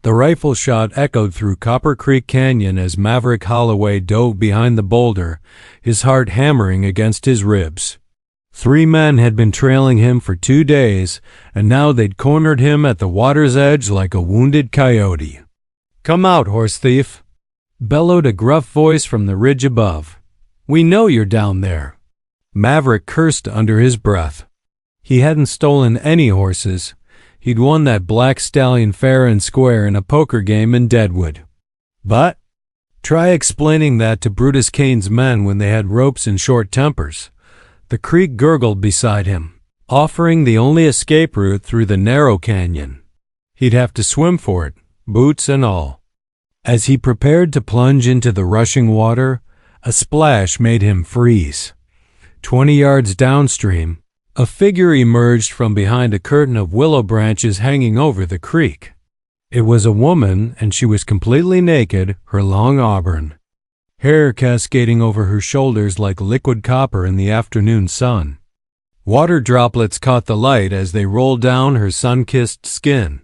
The rifle shot echoed through Copper Creek Canyon as Maverick Holloway dove behind the boulder, his heart hammering against his ribs. 3 men had been trailing him for 2 days, and now they'd cornered him at the water's edge like a wounded coyote. "Come out, horse thief!" bellowed a gruff voice from the ridge above. "We know you're down there." Maverick cursed under his breath. He hadn't stolen any horses. He'd won that black stallion fair and square in a poker game in Deadwood. But try explaining that to Brutus Cain's men when they had ropes and short tempers. The creek gurgled beside him, offering the only escape route through the narrow canyon. He'd have to swim for it, boots and all. As he prepared to plunge into the rushing water, a splash made him freeze. 20 yards downstream, a figure emerged from behind a curtain of willow branches hanging over the creek. It was a woman, and she was completely naked, her long auburn hair cascading over her shoulders like liquid copper in the afternoon sun. Water droplets caught the light as they rolled down her sun-kissed skin.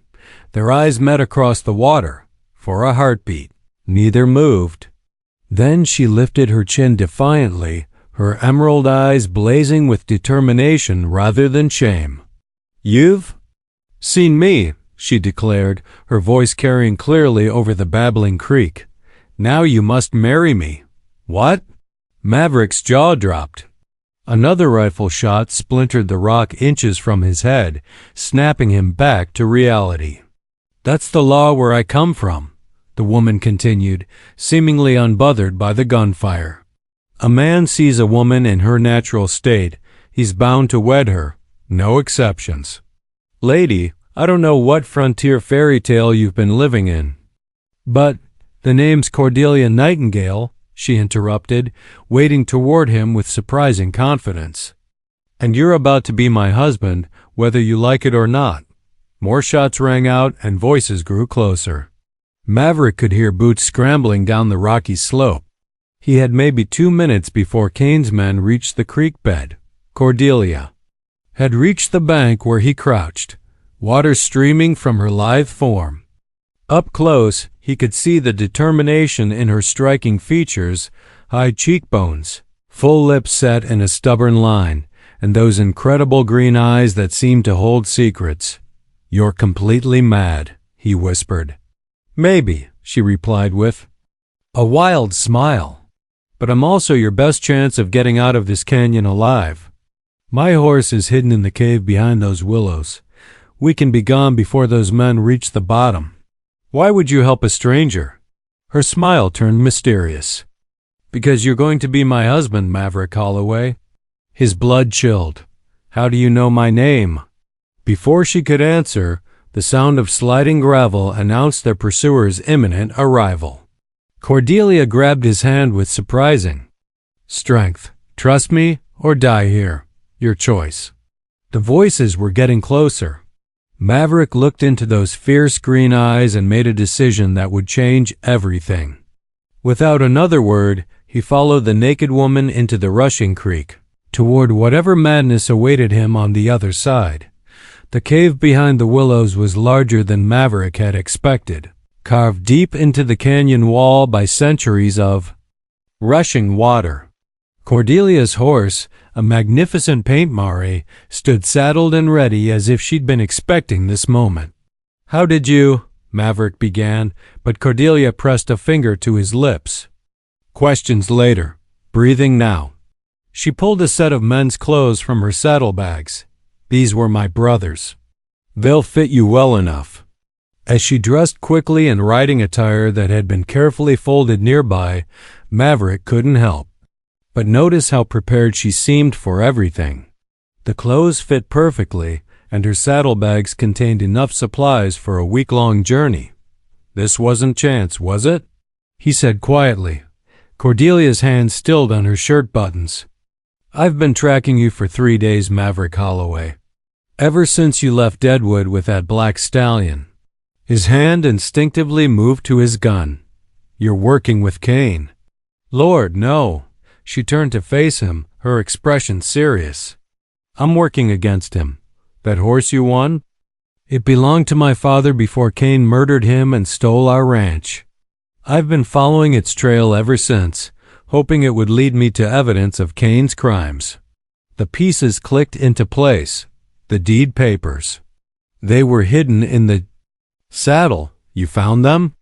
Their eyes met across the water. For a heartbeat, neither moved. Then she lifted her chin defiantly, her emerald eyes blazing with determination rather than shame. "You've seen me," she declared, her voice carrying clearly over the babbling creek. "Now you must marry me." "What?" Maverick's jaw dropped. Another rifle shot splintered the rock inches from his head, snapping him back to reality. "That's the law where I come from," the woman continued, seemingly unbothered by the gunfire. "A man sees a woman in her natural state, he's bound to wed her, no exceptions. Lady, I don't know what frontier fairy tale you've been living in." "But the name's Cordelia Nightingale," she interrupted, wading toward him with surprising confidence. "And you're about to be my husband, whether you like it or not." More shots rang out and voices grew closer. Maverick could hear boots scrambling down the rocky slope. He had maybe 2 minutes before Cain's men reached the creek bed. Cordelia had reached the bank where he crouched, water streaming from her lithe form. Up close, he could see the determination in her striking features, high cheekbones, full lips set in a stubborn line, and those incredible green eyes that seemed to hold secrets. "You're completely mad," he whispered. "Maybe," she replied with a wild smile. "But I'm also your best chance of getting out of this canyon alive. My horse is hidden in the cave behind those willows. We can be gone before those men reach the bottom." "Why would you help a stranger?" Her smile turned mysterious. "Because you're going to be my husband, Maverick Holloway." His blood chilled. "How do you know my name?" Before she could answer, the sound of sliding gravel announced their pursuer's imminent arrival. Cordelia grabbed his hand with surprising strength. "Trust me or die here. Your choice." The voices were getting closer. Maverick looked into those fierce green eyes and made a decision that would change everything. Without another word, he followed the naked woman into the rushing creek, toward whatever madness awaited him on the other side. The cave behind the willows was larger than Maverick had expected, carved deep into the canyon wall by centuries of rushing water. Cordelia's horse, a magnificent paint mare, stood saddled and ready as if she'd been expecting this moment. "How did you—" Maverick began, but Cordelia pressed a finger to his lips. "Questions later. Breathing now." She pulled a set of men's clothes from her saddlebags. "These were my brothers. They'll fit you well enough." As she dressed quickly in riding attire that had been carefully folded nearby, Maverick couldn't help but notice how prepared she seemed for everything. The clothes fit perfectly, and her saddlebags contained enough supplies for a week-long journey. "This wasn't chance, was it?" he said quietly. Cordelia's hand stilled on her shirt buttons. "I've been tracking you for 3 days, Maverick Holloway. Ever since you left Deadwood with that black stallion." His hand instinctively moved to his gun. "You're working with Cain." "Lord, no." She turned to face him, her expression serious. "I'm working against him. That horse you won? It belonged to my father before Cain murdered him and stole our ranch. I've been following its trail ever since, hoping it would lead me to evidence of Cain's crimes. The pieces clicked into place. The deed papers. They were hidden in the saddle. You found them?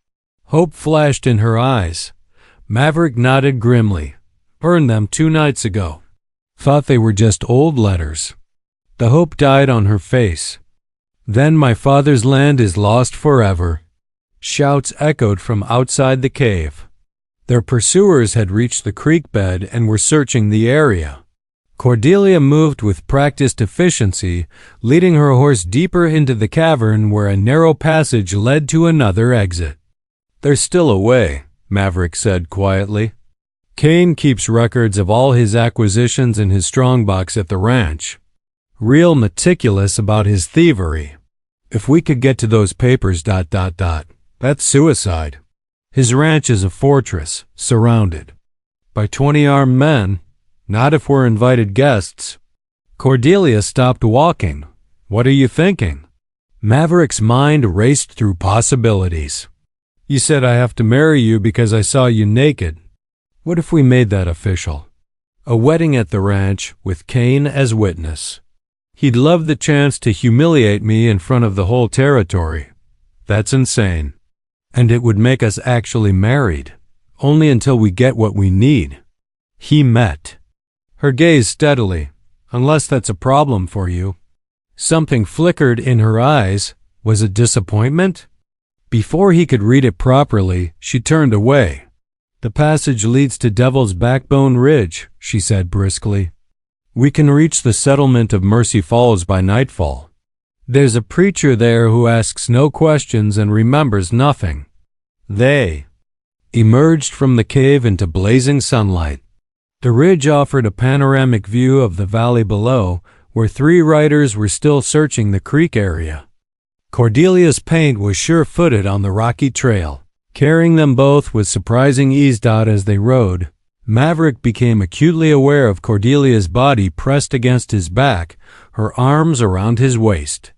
Hope flashed in her eyes. Maverick nodded grimly. Burned them 2 nights ago. Thought they were just old letters. The hope died on her face. Then my father's land is lost forever. Shouts echoed from outside the cave. Their pursuers had reached the creek bed and were searching the area. Cordelia moved with practiced efficiency, leading her horse deeper into the cavern where a narrow passage led to another exit. They're still away, Maverick said quietly. Cain keeps records of all his acquisitions in his strongbox at the ranch. Real meticulous about his thievery. If we could get to those papers... That's suicide. His ranch is a fortress, surrounded by 20 armed men. Not if we're invited guests. Cordelia stopped walking. What are you thinking? Maverick's mind raced through possibilities. You said I have to marry you because I saw you naked. What if we made that official? A wedding at the ranch with Cain as witness. He'd love the chance to humiliate me in front of the whole territory. That's insane. And it would make us actually married. Only until we get what we need. He met her gaze steadily. Unless that's a problem for you. Something flickered in her eyes. Was it disappointment? Before he could read it properly, she turned away. The passage leads to Devil's Backbone Ridge, she said briskly. We can reach the settlement of Mercy Falls by nightfall. There's a preacher there who asks no questions and remembers nothing. They emerged from the cave into blazing sunlight. The ridge offered a panoramic view of the valley below, where 3 riders were still searching the creek area. Cordelia's paint was sure-footed on the rocky trail. Carrying them both with surprising ease. As they rode, Maverick became acutely aware of Cordelia's body pressed against his back, her arms around his waist.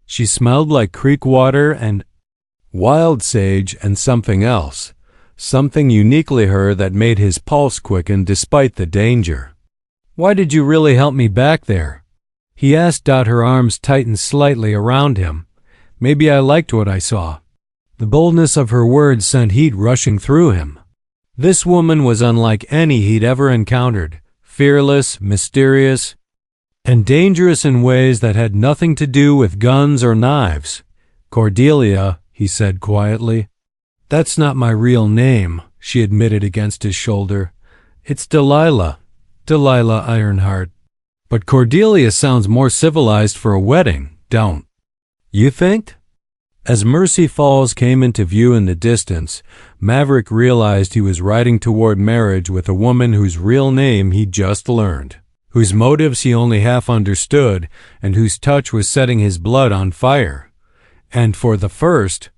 She smelled like creek water and wild sage and something else, something uniquely her that made his pulse quicken despite the danger. Why did you really help me back there? He asked. Her arms tightened slightly around him. Maybe I liked what I saw. The boldness of her words sent heat rushing through him. This woman was unlike any he'd ever encountered, fearless, mysterious, and dangerous in ways that had nothing to do with guns or knives. Cordelia, he said quietly. That's not my real name, she admitted against his shoulder. It's Delilah, Delilah Ironheart. But Cordelia sounds more civilized for a wedding, don't you think? As Mercy Falls came into view in the distance, Maverick realized he was riding toward marriage with a woman whose real name he'd just learned, whose motives he only half understood, and whose touch was setting his blood on fire. And for the first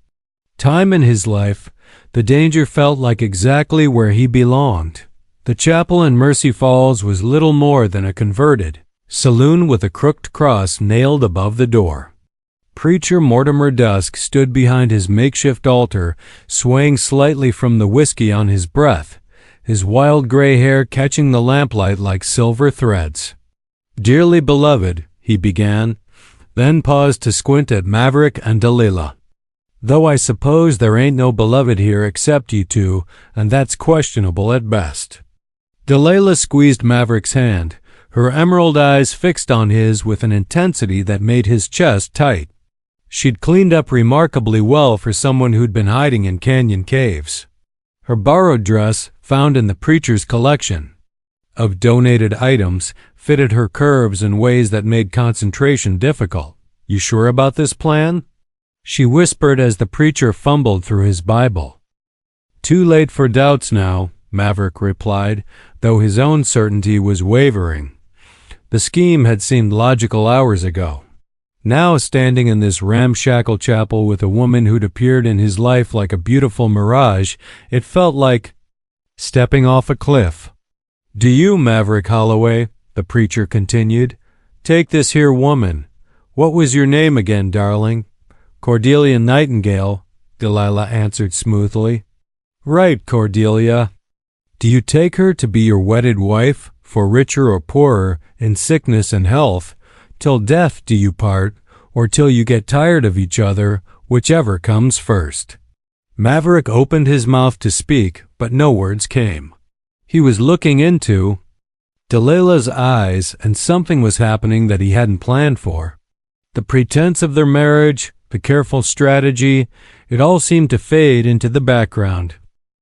time in his life, the danger felt like exactly where he belonged. The chapel in Mercy Falls was little more than a converted saloon with a crooked cross nailed above the door. Preacher Mortimer Dusk stood behind his makeshift altar, swaying slightly from the whiskey on his breath, his wild gray hair catching the lamplight like silver threads. Dearly beloved, he began, then paused to squint at Maverick and Delilah. Though I suppose there ain't no beloved here except you two, and that's questionable at best. Delilah squeezed Maverick's hand, her emerald eyes fixed on his with an intensity that made his chest tight. She'd cleaned up remarkably well for someone who'd been hiding in canyon caves. Her borrowed dress, found in the preacher's collection of donated items, fitted her curves in ways that made concentration difficult. You sure about this plan? She whispered as the preacher fumbled through his Bible. Too late for doubts now, Maverick replied, though his own certainty was wavering. The scheme had seemed logical hours ago. Now, standing in this ramshackle chapel with a woman who'd appeared in his life like a beautiful mirage, it felt like stepping off a cliff. Do you, Maverick Holloway, the preacher continued, take this here woman. What was your name again, darling? Cordelia Nightingale, Delilah answered smoothly. Right, Cordelia. Do you take her to be your wedded wife, for richer or poorer, in sickness and health, till death do you part, or till you get tired of each other, whichever comes first? Maverick opened his mouth to speak, but no words came. He was looking into Delilah's eyes, and something was happening that he hadn't planned for. The pretense of their marriage, the careful strategy, it all seemed to fade into the background.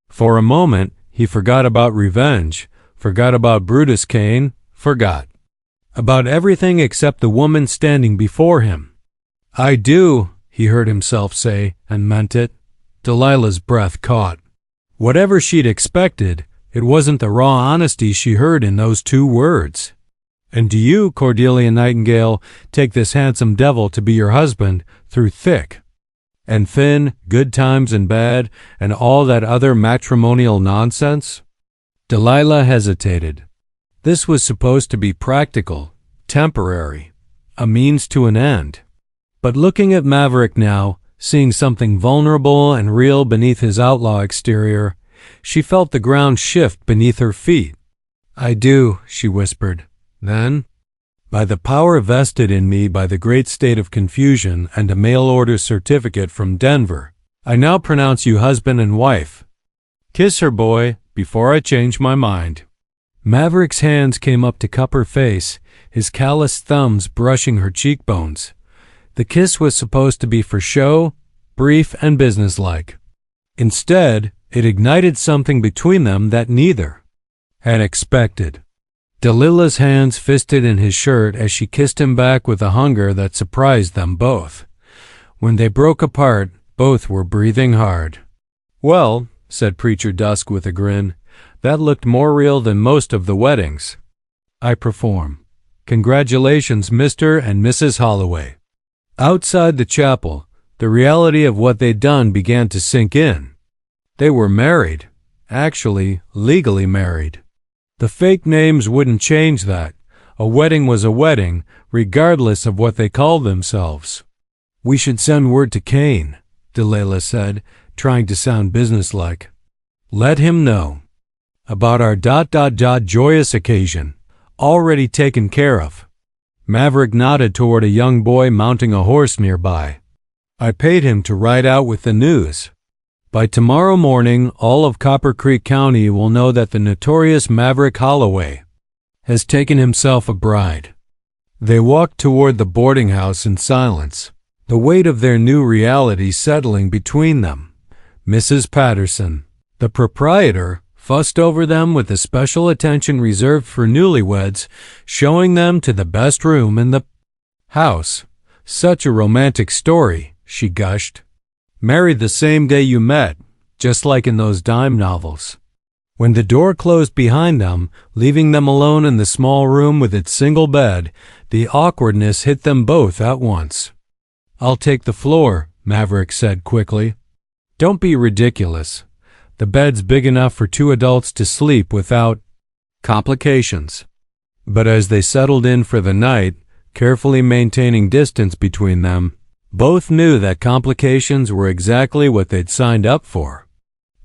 For a moment, he forgot about revenge, forgot about Brutus Kane, forgot about everything except the woman standing before him. I do, he heard himself say, and meant it. Delilah's breath caught. Whatever she'd expected, it wasn't the raw honesty she heard in those two words. And do you, Cordelia Nightingale, take this handsome devil to be your husband through thick and thin, good times and bad, and all that other matrimonial nonsense? Delilah hesitated. This was supposed to be practical, temporary, a means to an end. But looking at Maverick now, seeing something vulnerable and real beneath his outlaw exterior, she felt the ground shift beneath her feet. I do, she whispered. Then, by the power vested in me by the great state of confusion and a mail-order certificate from Denver, I now pronounce you husband and wife. Kiss her, boy, before I change my mind. Maverick's hands came up to cup her face, his calloused thumbs brushing her cheekbones. The kiss was supposed to be for show, brief and businesslike. Instead, it ignited something between them that neither had expected. Delilah's hands fisted in his shirt as she kissed him back with a hunger that surprised them both. When they broke apart, both were breathing hard. Well, said Preacher Dusk with a grin, that looked more real than most of the weddings. I perform. Congratulations, Mr. and Mrs. Holloway. Outside the chapel, the reality of what they'd done began to sink in. They were married, actually, legally married. The fake names wouldn't change that. A wedding was a wedding, regardless of what they called themselves. We should send word to Kane, Delilah said, trying to sound businesslike. Let him know. About our ... joyous occasion, already taken care of. Maverick nodded toward a young boy mounting a horse nearby. I paid him to ride out with the news. By tomorrow morning, all of Copper Creek County will know that the notorious Maverick Holloway has taken himself a bride. They walked toward the boarding house in silence, the weight of their new reality settling between them. Mrs. Patterson, the proprietor, fussed over them with the special attention reserved for newlyweds, showing them to the best room in the house. Such a romantic story, she gushed. Married the same day you met, just like in those dime novels. When the door closed behind them, leaving them alone in the small room with its single bed, the awkwardness hit them both at once. I'll take the floor, Maverick said quickly. Don't be ridiculous. The bed's big enough for two adults to sleep without complications. But as they settled in for the night, carefully maintaining distance between them, both knew that complications were exactly what they'd signed up for.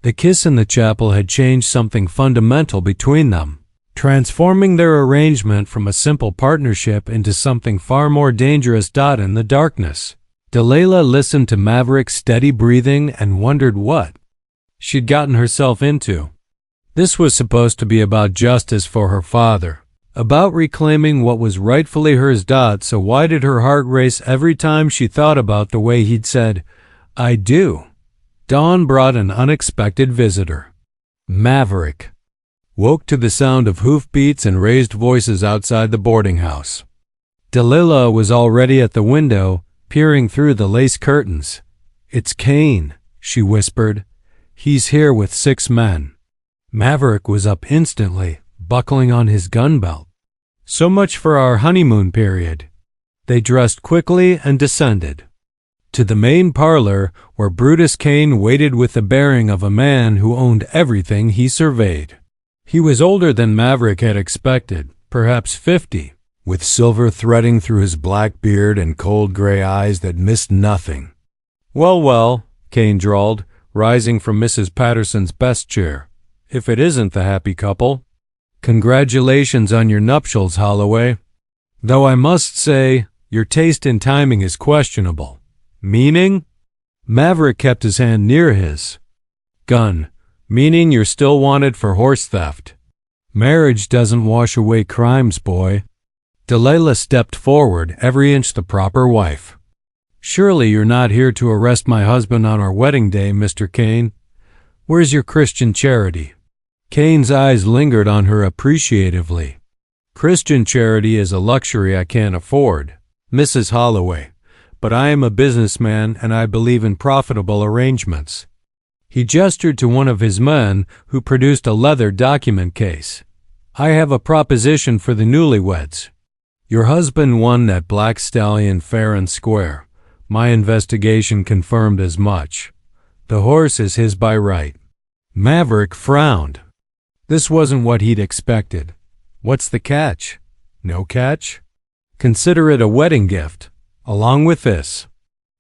The kiss in the chapel had changed something fundamental between them, transforming their arrangement from a simple partnership into something far more dangerous. In the darkness, Delilah listened to Maverick's steady breathing and wondered what she'd gotten herself into. This was supposed to be about justice for her father, about reclaiming what was rightfully hers. So why did her heart race every time she thought about the way he'd said, I do? Dawn brought an unexpected visitor. Maverick woke to the sound of hoofbeats and raised voices outside the boarding house. Delilah was already at the window, peering through the lace curtains. It's Kane, she whispered. He's here with 6 men. Maverick was up instantly, buckling on his gun belt. So much for our honeymoon period. They dressed quickly and descended to the main parlor, where Brutus Kane waited with the bearing of a man who owned everything he surveyed. He was older than Maverick had expected, perhaps 50, with silver threading through his black beard and cold gray eyes that missed nothing. Well, well, Kane drawled, rising from Mrs. Patterson's best chair. If it isn't the happy couple. Congratulations on your nuptials, Holloway. Though I must say, your taste in timing is questionable. Meaning? Maverick kept his hand near his. Gun. Meaning you're still wanted for horse theft. Marriage doesn't wash away crimes, boy. Delilah stepped forward, every inch the proper wife. Surely you're not here to arrest my husband on our wedding day, Mr. Kane. Where's your Christian charity? Kane's eyes lingered on her appreciatively. Christian charity is a luxury I can't afford, Mrs. Holloway, but I am a businessman and I believe in profitable arrangements. He gestured to one of his men who produced a leather document case. I have a proposition for the newlyweds. Your husband won that black stallion fair and square. My investigation confirmed as much. The horse is his by right. Maverick frowned. This wasn't what he'd expected. What's the catch? No catch? Consider it a wedding gift, along with this.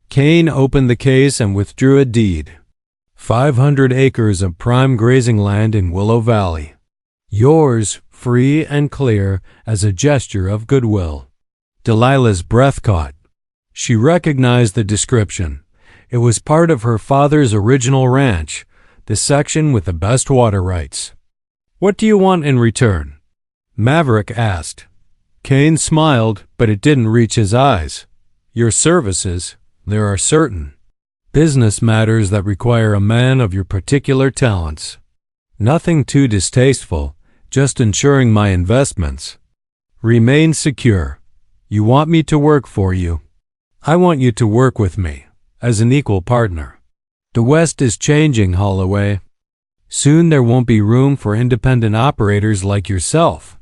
Kane opened the case and withdrew a deed. 500 acres of prime grazing land in Willow Valley. Yours, free and clear, as a gesture of goodwill. Delilah's breath caught. She recognized the description. It was part of her father's original ranch, the section with the best water rights. What do you want in return? Maverick asked. Kane smiled, but it didn't reach his eyes. Your services, there are certain business matters that require a man of your particular talents. Nothing too distasteful, just ensuring my investments remain secure. You want me to work for you. I want you to work with me, as an equal partner. The West is changing, Holloway. Soon there won't be room for independent operators like yourself.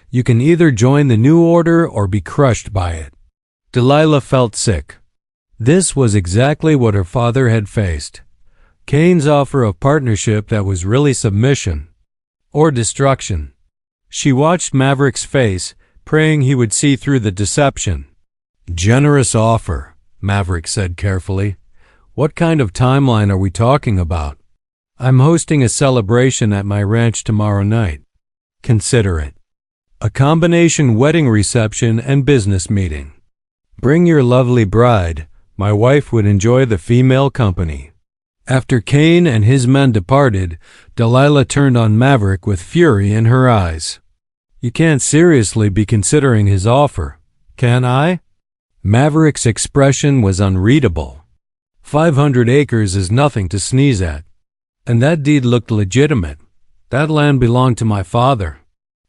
You can either join the new order or be crushed by it. Delilah felt sick. This was exactly what her father had faced. Kane's offer of partnership that was really submission or destruction. She watched Maverick's face, praying he would see through the deception. Generous offer, Maverick said carefully. What kind of timeline are we talking about? I'm hosting a celebration at my ranch tomorrow night. Consider it a combination wedding reception and business meeting. Bring your lovely bride. My wife would enjoy the female company. After Kane and his men departed, Delilah turned on Maverick with fury in her eyes. You can't seriously be considering his offer, can I? Maverick's expression was unreadable. 500 acres is nothing to sneeze at. And that deed looked legitimate. That land belonged to my father.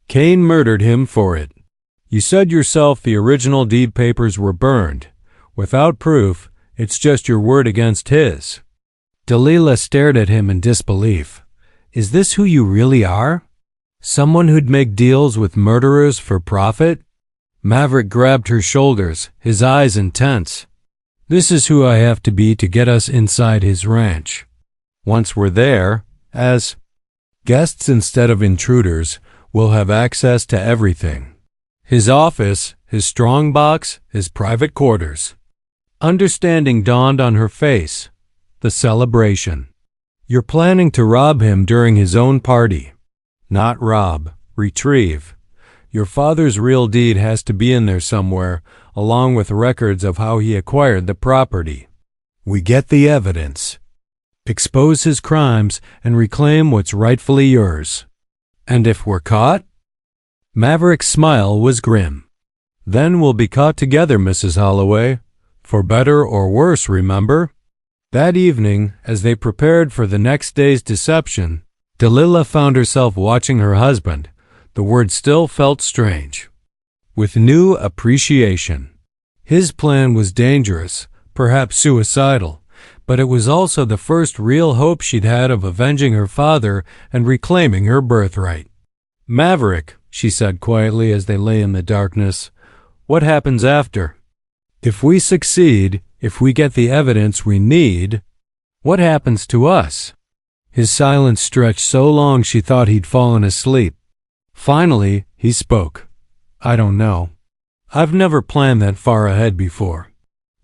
Kane murdered him for it. You said yourself the original deed papers were burned. Without proof, it's just your word against his. Delilah stared at him in disbelief. Is this who you really are? Someone who'd make deals with murderers for profit? Maverick grabbed her shoulders, his eyes intense. This is who I have to be to get us inside his ranch. Once we're there, as guests instead of intruders, we'll have access to everything. His office, his strong box, his private quarters. Understanding dawned on her face. The celebration. You're planning to rob him during his own party. Not rob, retrieve. Your father's real deed has to be in there somewhere, along with records of how he acquired the property. We get the evidence. Expose his crimes and reclaim what's rightfully yours. And if we're caught? Maverick's smile was grim. Then we'll be caught together, Mrs. Holloway. For better or worse, remember? That evening, as they prepared for the next day's deception, Delilah found herself watching her husband. The word still felt strange. With new appreciation. His plan was dangerous, perhaps suicidal, but it was also the first real hope she'd had of avenging her father and reclaiming her birthright. Maverick, she said quietly as they lay in the darkness, what happens after? If we succeed, if we get the evidence we need, what happens to us? His silence stretched so long she thought he'd fallen asleep. Finally, he spoke. I don't know. I've never planned that far ahead before.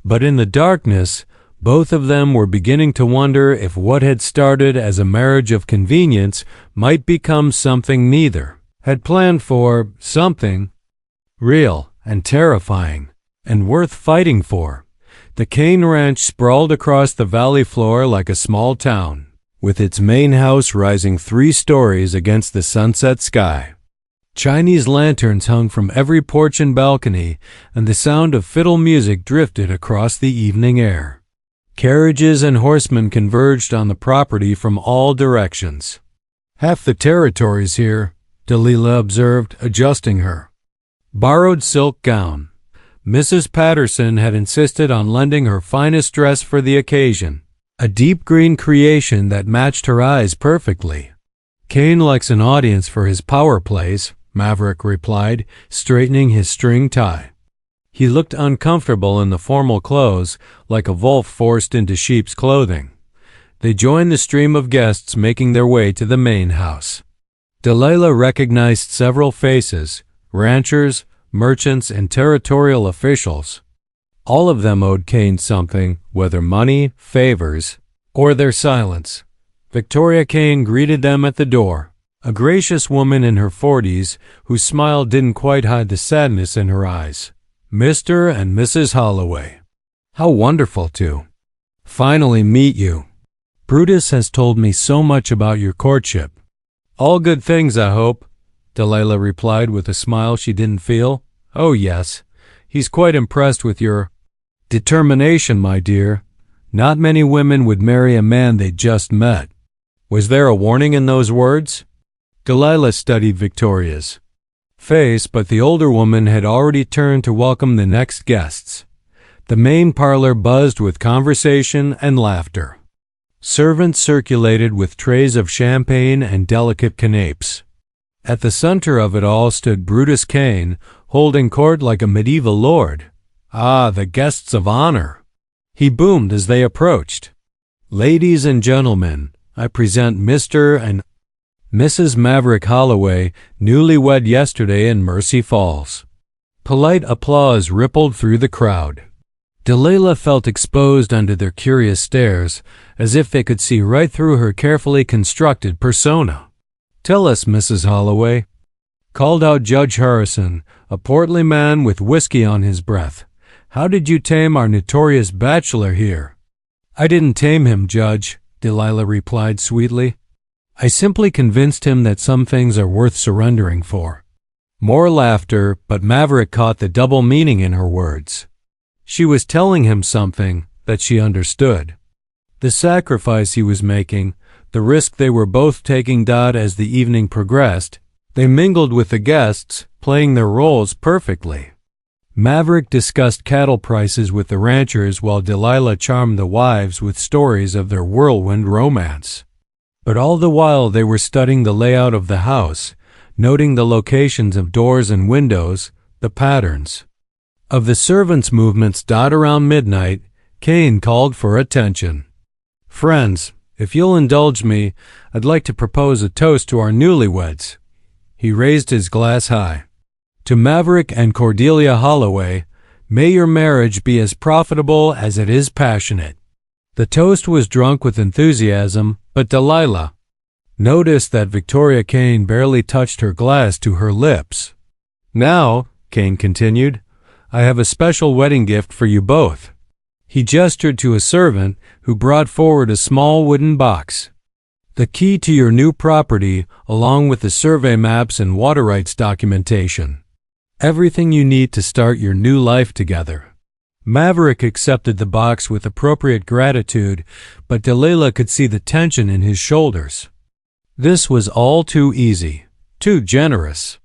But in the darkness, Both of them were beginning to wonder if what had started as a marriage of convenience might become something neither had planned for, something real and terrifying and worth fighting for. The Kane Ranch sprawled across the valley floor like a small town, with its main house rising 3 stories against the sunset sky. Chinese lanterns hung from every porch and balcony, and the sound of fiddle music drifted across the evening air. Carriages and horsemen converged on the property from all directions. "Half the territory's here," Delilah observed, adjusting her borrowed silk gown. Mrs. Patterson had insisted on lending her finest dress for the occasion, a deep green creation that matched her eyes perfectly. "Kane likes an audience for his power plays," Maverick replied, straightening his string tie. He looked uncomfortable in the formal clothes, like a wolf forced into sheep's clothing. They joined the stream of guests making their way to the main house. Delilah recognized several faces: ranchers, merchants, and territorial officials. All of them owed Kane something, whether money, favors, or their silence. Victoria Kane greeted them at the door, a gracious woman in her 40s whose smile didn't quite hide the sadness in her eyes. "Mr. and Mrs. Holloway, how wonderful to finally meet you. Brutus has told me so much about your courtship." "All good things, I hope," Delilah replied with a smile she didn't feel. "Oh yes, he's quite impressed with your determination, my dear. Not many women would marry a man they just met." Was there a warning in those words? Delilah studied Victoria's face, but the older woman had already turned to welcome the next guests. The main parlor buzzed with conversation and laughter. Servants circulated with trays of champagne and delicate canapes. At the center of it all stood Brutus Kane, holding court like a medieval lord. "Ah, the guests of honor," he boomed as they approached. "Ladies and gentlemen, I present Mr. and Mrs. Maverick Holloway, newlywed yesterday in Mercy Falls." Polite applause rippled through the crowd. Delilah felt exposed under their curious stares, as if they could see right through her carefully constructed persona. "Tell us, Mrs. Holloway," called out Judge Harrison, a portly man with whiskey on his breath. "How did you tame our notorious bachelor here?" "I didn't tame him, Judge," Delilah replied sweetly. "I simply convinced him that some things are worth surrendering for." More laughter, but Maverick caught the double meaning in her words. She was telling him something that she understood. The sacrifice he was making, the risk they were both taking. As the evening progressed, they mingled with the guests, playing their roles perfectly. Maverick discussed cattle prices with the ranchers while Delilah charmed the wives with stories of their whirlwind romance. But all the while they were studying the layout of the house, noting the locations of doors and windows, the patterns of the servants' movements. Around midnight, Kane called for attention. "Friends, if you'll indulge me, I'd like to propose a toast to our newlyweds." He raised his glass high. "To Maverick and Cordelia Holloway, may your marriage be as profitable as it is passionate." The toast was drunk with enthusiasm, but Delilah noticed that Victoria Kane barely touched her glass to her lips. "Now," Kane continued, "I have a special wedding gift for you both." He gestured to a servant who brought forward a small wooden box. "The key to your new property, along with the survey maps and water rights documentation. Everything you need to start your new life together." Maverick accepted the box with appropriate gratitude, but Delilah could see the tension in his shoulders. This was all too easy, too generous.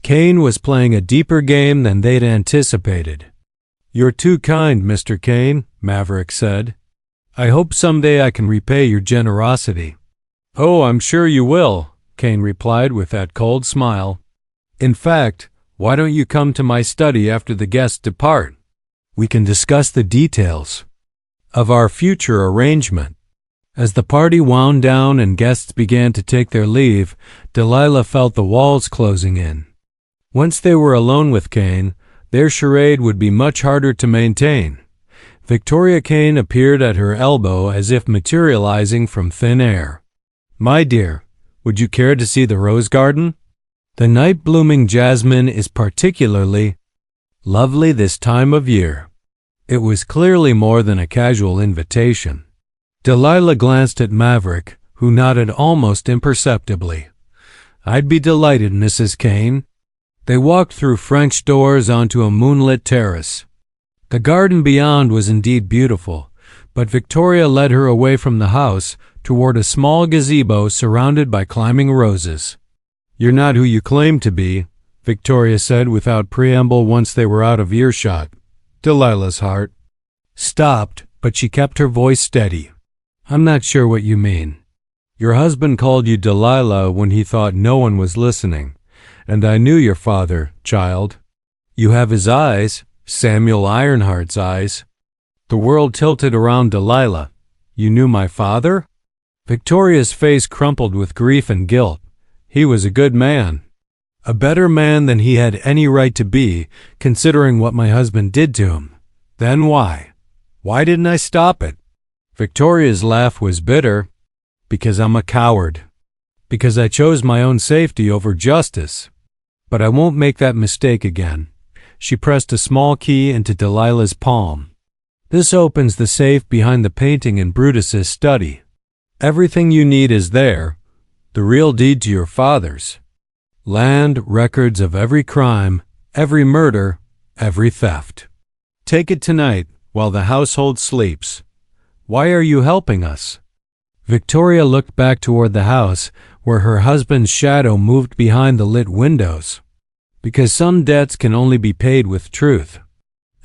Kane was playing a deeper game than they'd anticipated. "You're too kind, Mr. Kane," Maverick said. "I hope someday I can repay your generosity." "Oh, I'm sure you will," Kane replied with that cold smile. "In fact, why don't you come to my study after the guests depart? We can discuss the details of our future arrangement." As the party wound down and guests began to take their leave, Delilah felt the walls closing in. Once they were alone with Kane, their charade would be much harder to maintain. Victoria Kane appeared at her elbow as if materializing from thin air. My dear, would you care to see the rose garden? The night-blooming jasmine is particularly lovely this time of year. It was clearly more than a casual invitation. Delilah glanced at Maverick, who nodded almost imperceptibly. I'd be delighted, Mrs. Kane. They walked through French doors onto a moonlit terrace. The garden beyond was indeed beautiful, but Victoria led her away from the house toward a small gazebo surrounded by climbing roses. You're not who you claim to be, Victoria said without preamble once they were out of earshot. Delilah's heart stopped, but she kept her voice steady. I'm not sure what you mean. Your husband called you Delilah when he thought no one was listening, and I knew your father, child. You have his eyes, Samuel Ironheart's eyes. The world tilted around Delilah. You knew my father? Victoria's face crumpled with grief and guilt. He was a good man. A better man than he had any right to be, considering what my husband did to him. Then why? Why didn't I stop it? Victoria's laugh was bitter. Because I'm a coward. Because I chose my own safety over justice. But I won't make that mistake again. She pressed a small key into Delilah's palm. This opens the safe behind the painting in Brutus's study. Everything you need is there. The real deed to your father's. Land, records of every crime, every murder, every theft. Take it tonight while the household sleeps. Why are you helping us? Victoria looked back toward the house where her husband's shadow moved behind the lit windows. Because some debts can only be paid with truth.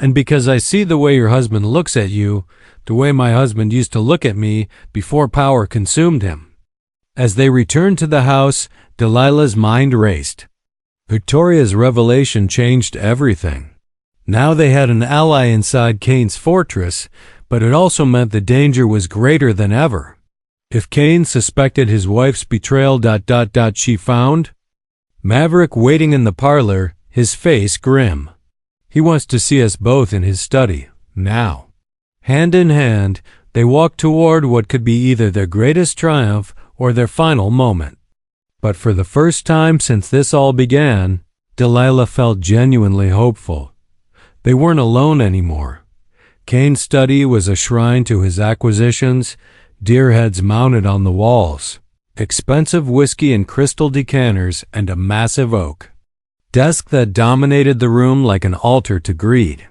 And because I see the way your husband looks at you, the way my husband used to look at me before power consumed him. As they returned to the house, Delilah's mind raced. Victoria's revelation changed everything. Now they had an ally inside Kane's fortress, but it also meant the danger was greater than ever. If Kane suspected his wife's betrayal, she found Maverick waiting in the parlor, his face grim. He wants to see us both in his study, now. Hand in hand, they walked toward what could be either their greatest triumph or their final moment. But for the first time since this all began, Delilah felt genuinely hopeful. They weren't alone anymore. Kane's study was a shrine to his acquisitions, deer heads mounted on the walls, expensive whiskey in crystal decanters, and a massive oak desk that dominated the room like an altar to greed.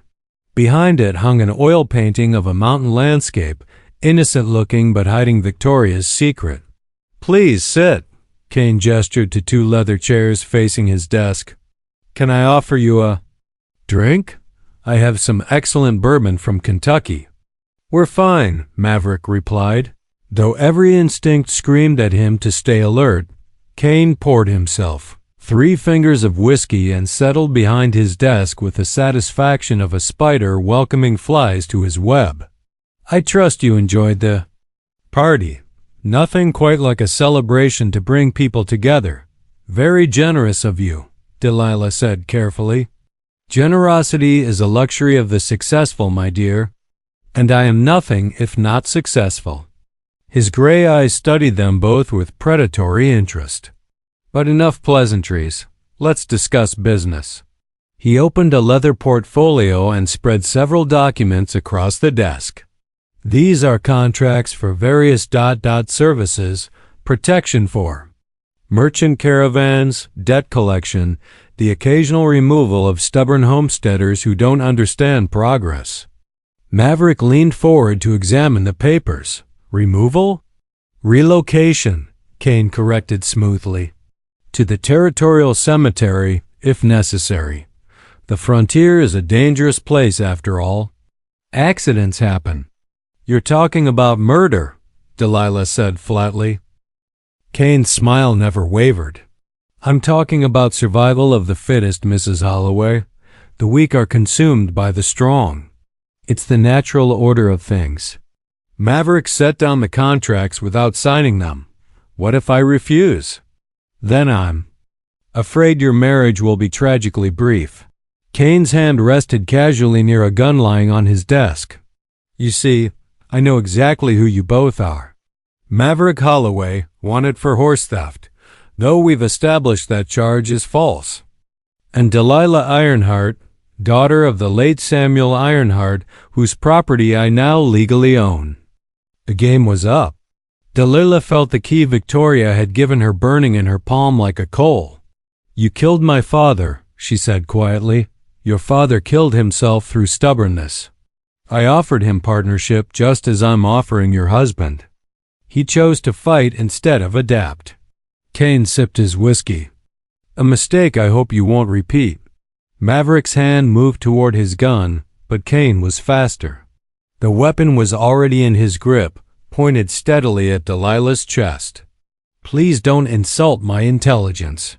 Behind it hung an oil painting of a mountain landscape, innocent looking but hiding Victoria's secret. Please sit, Kane gestured to two leather chairs facing his desk. Can I offer you a drink? I have some excellent bourbon from Kentucky. We're fine, Maverick replied. Though every instinct screamed at him to stay alert, Kane poured himself 3 fingers of whiskey and settled behind his desk with the satisfaction of a spider welcoming flies to his web. I trust you enjoyed the party. Nothing quite like a celebration to bring people together. Very generous of you, Delilah said carefully. Generosity is a luxury of the successful, my dear, and I am nothing if not successful. His gray eyes studied them both with predatory interest. But enough pleasantries. Let's discuss business. He opened a leather portfolio and spread several documents across the desk. These are contracts for various services, protection for merchant caravans, debt collection, the occasional removal of stubborn homesteaders who don't understand progress. Maverick leaned forward to examine the papers. Removal? Relocation, Kane corrected smoothly. To the territorial cemetery, if necessary. The frontier is a dangerous place after all. Accidents happen. You're talking about murder, Delilah said flatly. Kane's smile never wavered. I'm talking about survival of the fittest, Mrs. Holloway. The weak are consumed by the strong. It's the natural order of things. Maverick set down the contracts without signing them. What if I refuse? Then I'm afraid your marriage will be tragically brief. Kane's hand rested casually near a gun lying on his desk. You see, I know exactly who you both are. Maverick Holloway, wanted for horse theft, though we've established that charge is false. And Delilah Ironheart, daughter of the late Samuel Ironheart, whose property I now legally own. The game was up. Delilah felt the key Victoria had given her burning in her palm like a coal. You killed my father, she said quietly. Your father killed himself through stubbornness. I offered him partnership just as I'm offering your husband. He chose to fight instead of adapt. Kane sipped his whiskey. A mistake I hope you won't repeat. Maverick's hand moved toward his gun, but Kane was faster. The weapon was already in his grip, pointed steadily at Delilah's chest. Please don't insult my intelligence.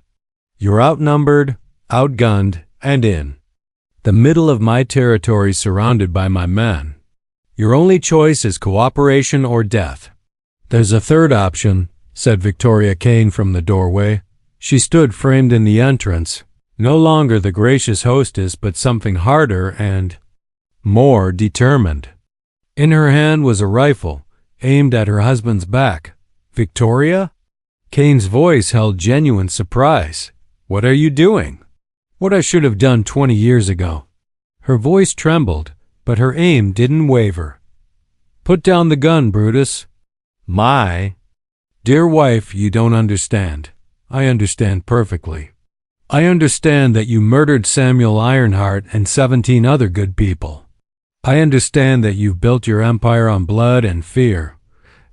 You're outnumbered, outgunned, and in the middle of my territory surrounded by my men. Your only choice is cooperation or death. There's a third option, said Victoria Kane from the doorway. She stood framed in the entrance, no longer the gracious hostess but something harder and more determined. In her hand was a rifle, aimed at her husband's back. Victoria? Kane's voice held genuine surprise. What are you doing? What I should have done 20 years ago. Her voice trembled, but her aim didn't waver. Put down the gun, Brutus. My dear wife, you don't understand. I understand perfectly. I understand that you murdered Samuel Ironheart and 17 other good people. I understand that you've built your empire on blood and fear,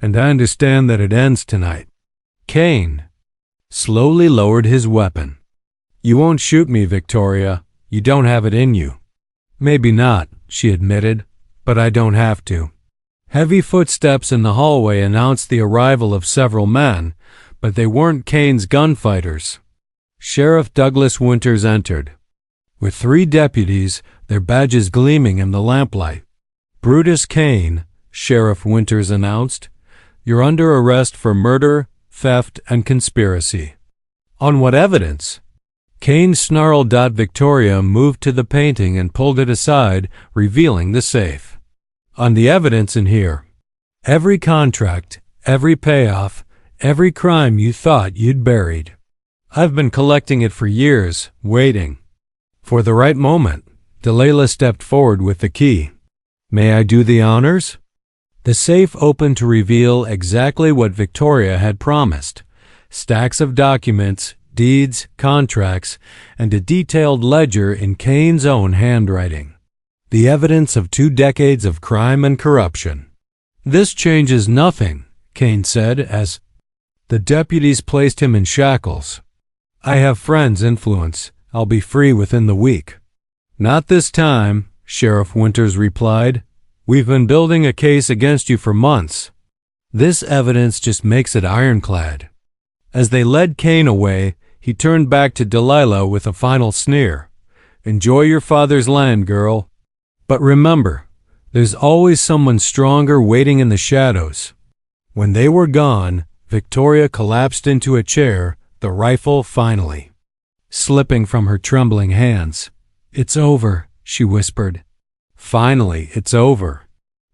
and I understand that it ends tonight. Kane slowly lowered his weapon. You won't shoot me, Victoria. You don't have it in you. Maybe not, she admitted, but I don't have to. Heavy footsteps in the hallway announced the arrival of several men, but they weren't Kane's gunfighters. Sheriff Douglas Winters entered, with 3 deputies, their badges gleaming in the lamplight. Brutus Kane, Sheriff Winters announced, you're under arrest for murder, theft, and conspiracy. On what evidence? Kane snarled. Victoria moved to the painting and pulled it aside, revealing the safe. On the evidence in here. Every contract, every payoff, every crime you thought you'd buried. I've been collecting it for years, waiting for the right moment. Delilah stepped forward with the key. May I do the honors? The safe opened to reveal exactly what Victoria had promised. Stacks of documents, deeds, contracts, and a detailed ledger in Kane's own handwriting. The evidence of 2 decades of crime and corruption. This changes nothing, Kane said as the deputies placed him in shackles. I have friends' influence. I'll be free within the week. Not this time, Sheriff Winters replied. We've been building a case against you for months. This evidence just makes it ironclad. As they led Kane away, he turned back to Delilah with a final sneer. Enjoy your father's land, girl. But remember, there's always someone stronger waiting in the shadows. When they were gone, Victoria collapsed into a chair, the rifle finally slipping from her trembling hands. It's over, she whispered. Finally, it's over.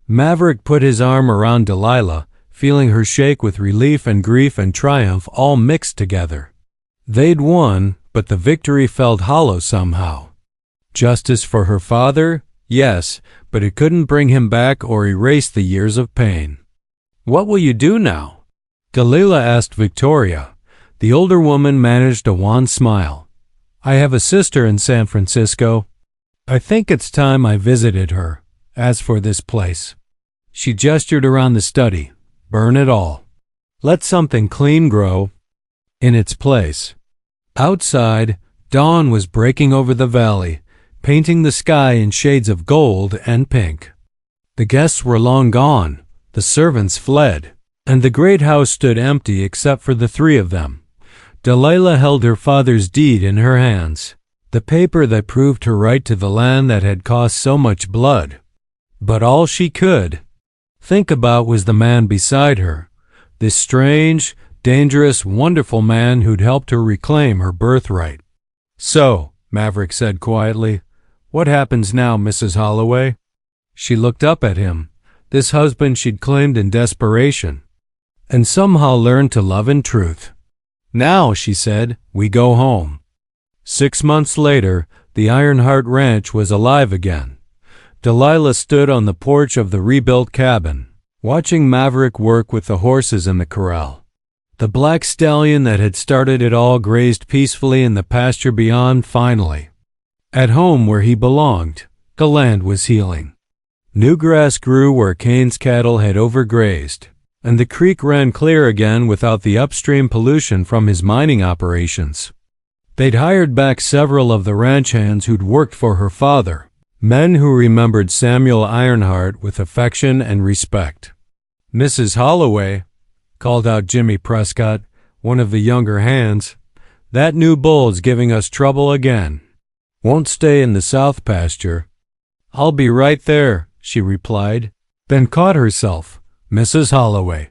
Maverick put his arm around Delilah, feeling her shake with relief and grief and triumph all mixed together. They'd won, but the victory felt hollow somehow. Justice for her father? Yes, but it couldn't bring him back or erase the years of pain. What will you do now? Delilah asked Victoria. The older woman managed a wan smile. I have a sister in San Francisco. I think it's time I visited her. As for this place, she gestured around the study. Burn it all. Let something clean grow in its place. Outside, dawn was breaking over the valley, painting the sky in shades of gold and pink. The guests were long gone, the servants fled, and the great house stood empty except for the 3 of them. Delilah held her father's deed in her hands, the paper that proved her right to the land that had cost so much blood. But all she could think about was the man beside her, this strange, dangerous, wonderful man who'd helped her reclaim her birthright. So, Maverick said quietly, what happens now, Mrs. Holloway? She looked up at him, this husband she'd claimed in desperation, and somehow learned to love in truth. Now, she said, we go home. 6 months later, the Ironheart Ranch was alive again. Delilah stood on the porch of the rebuilt cabin, watching Maverick work with the horses in the corral. The black stallion that had started it all grazed peacefully in the pasture beyond finally. At home where he belonged, the land was healing. New grass grew where Cain's cattle had overgrazed, and the creek ran clear again without the upstream pollution from his mining operations. They'd hired back several of the ranch hands who'd worked for her father, men who remembered Samuel Ironheart with affection and respect. Mrs. Holloway, called out Jimmy Prescott, one of the younger hands, that new bull's giving us trouble again. Won't stay in the south pasture. I'll be right there, she replied, then caught herself. Mrs. Holloway.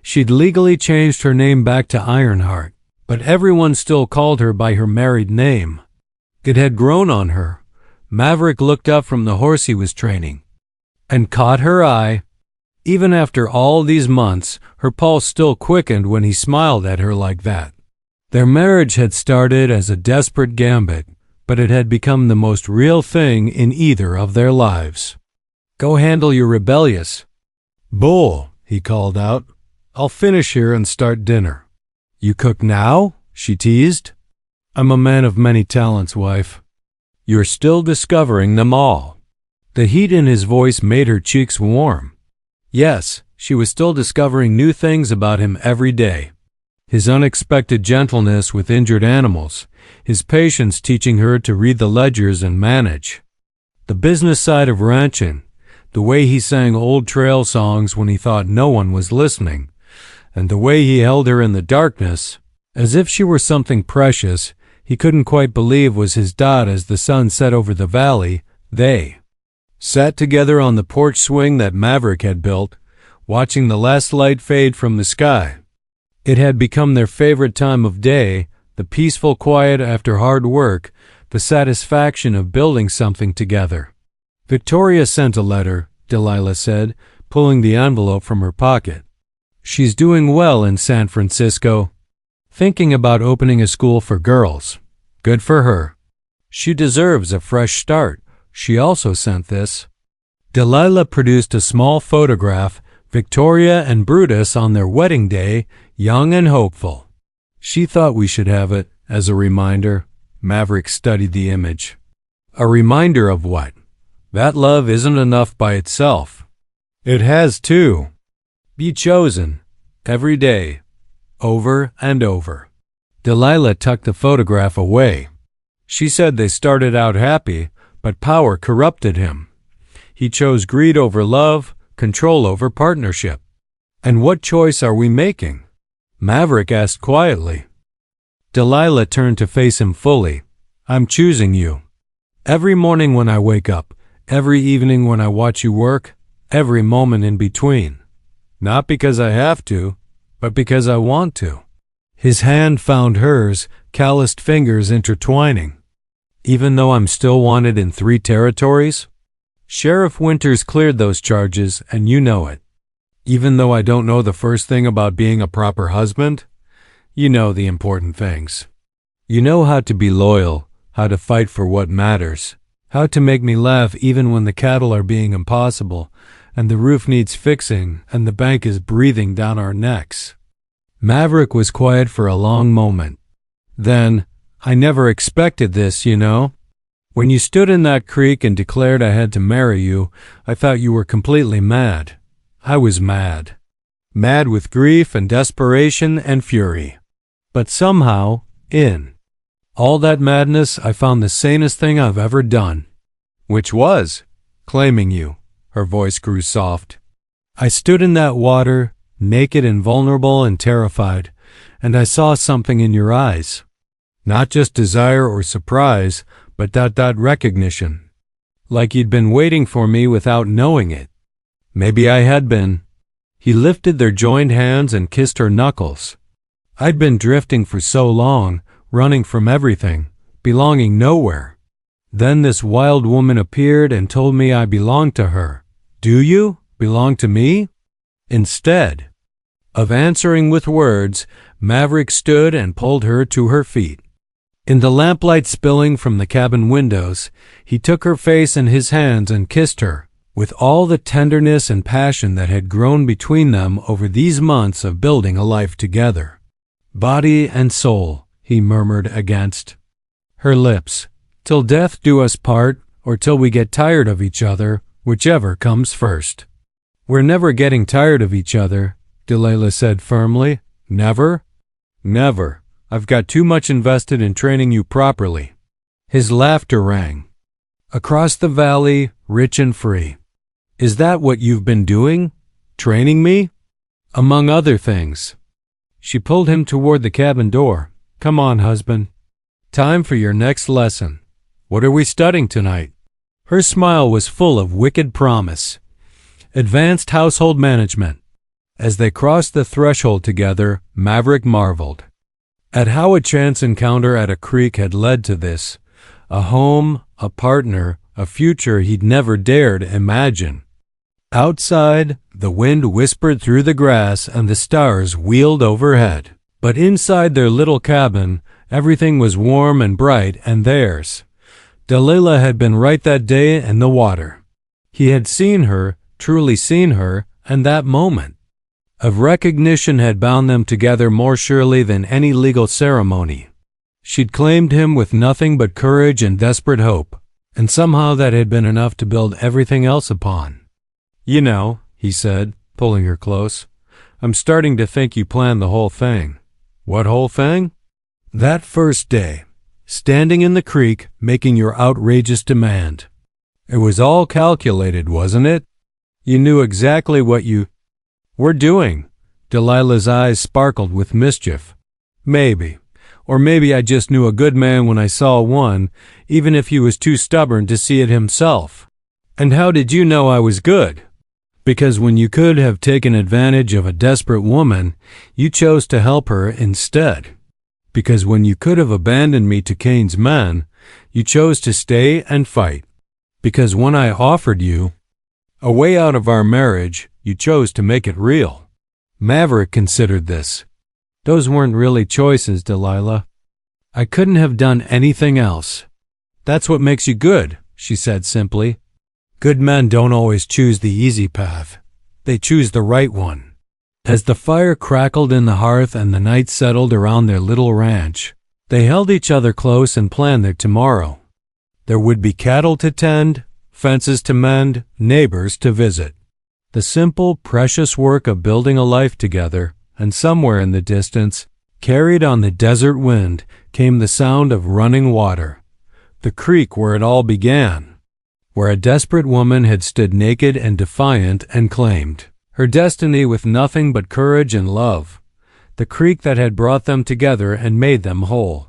She'd legally changed her name back to Ironheart, but everyone still called her by her married name. It had grown on her. Maverick looked up from the horse he was training and caught her eye. Even after all these months, her pulse still quickened when he smiled at her like that. Their marriage had started as a desperate gambit, but it had become the most real thing in either of their lives. Go handle your rebellious bull, he called out. I'll finish here and start dinner. You cook now? She teased. I'm a man of many talents, wife. You're still discovering them all. The heat in his voice made her cheeks warm. Yes, she was still discovering new things about him every day. His unexpected gentleness with injured animals, his patience teaching her to read the ledgers and manage. The business side of ranching, the way he sang old trail songs when he thought no one was listening, and the way he held her in the darkness, as if she were something precious he couldn't quite believe was his dot as the sun set over the valley. They sat together on the porch swing that Maverick had built, watching the last light fade from the sky. It had become their favorite time of day, the peaceful quiet after hard work, the satisfaction of building something together. Victoria sent a letter, Delilah said, pulling the envelope from her pocket. She's doing well in San Francisco. Thinking about opening a school for girls. Good for her. She deserves a fresh start. She also sent this. Delilah produced a small photograph, Victoria and Brutus on their wedding day, young and hopeful. She thought we should have it, as a reminder. Maverick studied the image. A reminder of what? That love isn't enough by itself. It has to be chosen every day, over and over. Delilah tucked the photograph away. She said they started out happy, but power corrupted him. He chose greed over love, control over partnership. And what choice are we making? Maverick asked quietly. Delilah turned to face him fully. I'm choosing you. Every morning when I wake up, every evening when I watch you work, every moment in between. Not because I have to, but because I want to. His hand found hers, calloused fingers intertwining. Even though I'm still wanted in 3 territories? Sheriff Winters cleared those charges, and you know it. Even though I don't know the first thing about being a proper husband, you know the important things. You know how to be loyal, how to fight for what matters, how to make me laugh even when the cattle are being impossible, and the roof needs fixing, and the bank is breathing down our necks. Maverick was quiet for a long moment. Then, I never expected this, you know. When you stood in that creek and declared I had to marry you, I thought you were completely mad. I was mad. Mad with grief and desperation and fury. But somehow, in all that madness, I found the sanest thing I've ever done. Which was claiming you. Her voice grew soft. I stood in that water, naked and vulnerable and terrified, and I saw something in your eyes. Not just desire or surprise, but recognition. Like you'd been waiting for me without knowing it. Maybe I had been. He lifted their joined hands and kissed her knuckles. I'd been drifting for so long, running from everything, belonging nowhere. Then this wild woman appeared and told me I belonged to her. Do you? belong to me? Instead of answering with words, Maverick stood and pulled her to her feet. In the lamplight spilling from the cabin windows, he took her face in his hands and kissed her, with all the tenderness and passion that had grown between them over these months of building a life together. Body and soul, he murmured against her lips, till death do us part, or till we get tired of each other, whichever comes first. We're never getting tired of each other, Delilah said firmly. Never? Never. I've got too much invested in training you properly. His laughter rang across the valley, rich and free. Is that what you've been doing? Training me? Among other things. She pulled him toward the cabin door. Come on, husband. Time for your next lesson. What are we studying tonight? Her smile was full of wicked promise. Advanced household management. As they crossed the threshold together, Maverick marveled at how a chance encounter at a creek had led to this, a home, a partner, a future he'd never dared imagine. Outside, the wind whispered through the grass and the stars wheeled overhead. But inside their little cabin, everything was warm and bright and theirs. Delilah had been right that day in the water. He had seen her, truly seen her, and that moment of recognition had bound them together more surely than any legal ceremony. She'd claimed him with nothing but courage and desperate hope, and somehow that had been enough to build everything else upon. You know, he said, pulling her close, I'm starting to think you planned the whole thing. What whole thing? That first day, standing in the creek, making your outrageous demand. It was all calculated, wasn't it? You knew exactly what you were doing. Delilah's eyes sparkled with mischief. Maybe. Or maybe I just knew a good man when I saw one, even if he was too stubborn to see it himself. And how did you know I was good? Because when you could have taken advantage of a desperate woman, you chose to help her instead. Because when you could have abandoned me to Cain's men, you chose to stay and fight. Because when I offered you a way out of our marriage, you chose to make it real. Maverick considered this. Those weren't really choices, Delilah. I couldn't have done anything else. That's what makes you good, she said simply. Good men don't always choose the easy path. They choose the right one. As the fire crackled in the hearth and the night settled around their little ranch, they held each other close and planned their tomorrow. There would be cattle to tend, fences to mend, neighbors to visit. The simple, precious work of building a life together, and somewhere in the distance, carried on the desert wind, came the sound of running water. The creek where it all began, where a desperate woman had stood naked and defiant and claimed her destiny with nothing but courage and love. The creek that had brought them together and made them whole.